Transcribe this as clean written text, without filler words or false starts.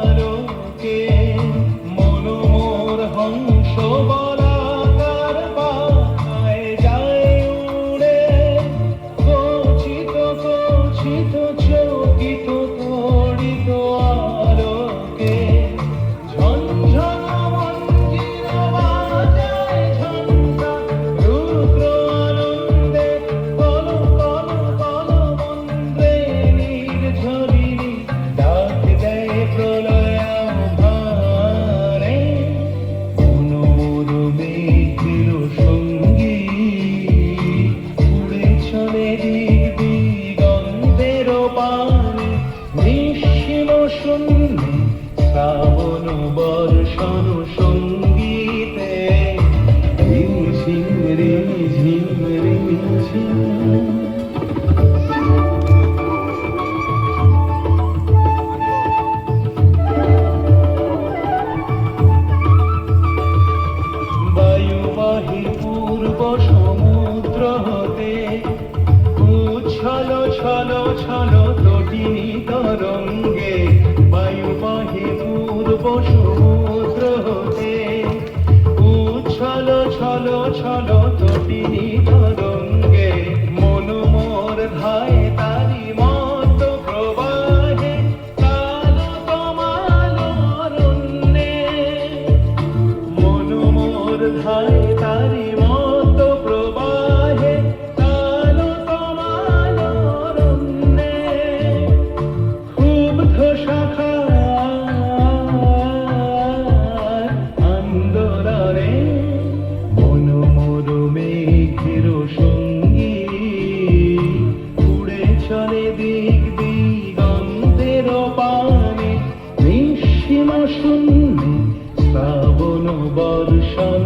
আলোকে মন মোর হংস বলাকার পায় যায় উড়ে, গচ্ছিত গচ্ছিত চকিত তড়িত আলোকে ঝনঝন মঞ্জির বাজায় ঝঞ্ঝা রুদ্র আনন্দে কল কল কল মন্দ্রে নির্ঝরিণী ডাক দেয় প্রলয়াভারে। মনোর মেঘের সঙ্গী উড়ে চলে দিগন্তের পানে, নিঃসীম শূন্যে শ্রাবণ বর্ষণ সঙ্গীতে রিঝিম রিঝিম রিঝিম। বায়ুবাহী পূর্ব সমুদ্র হতে উচ্ছল ছল ছল তটিনী তরঙ্গে, বায়ুবাহী পূর্ব সমুদ্র হতে উচ্ছল ছল ছল তটিনী তরঙ্গে, মন মোর ধায় তারি মত প্রবাহে কাল তমাল অরণ্যে। মন মোর ধায় তারি মত প্রবাহে কাল তমাল অরণ্যে। ক্ষুব্ধ শাখার আন্দোলনে মন মোর মেঘের সঙ্গী উড়ে চলে দিগন্তের পানে, নিঃসীম শূন্যে শ্রাবণ বর্ষণ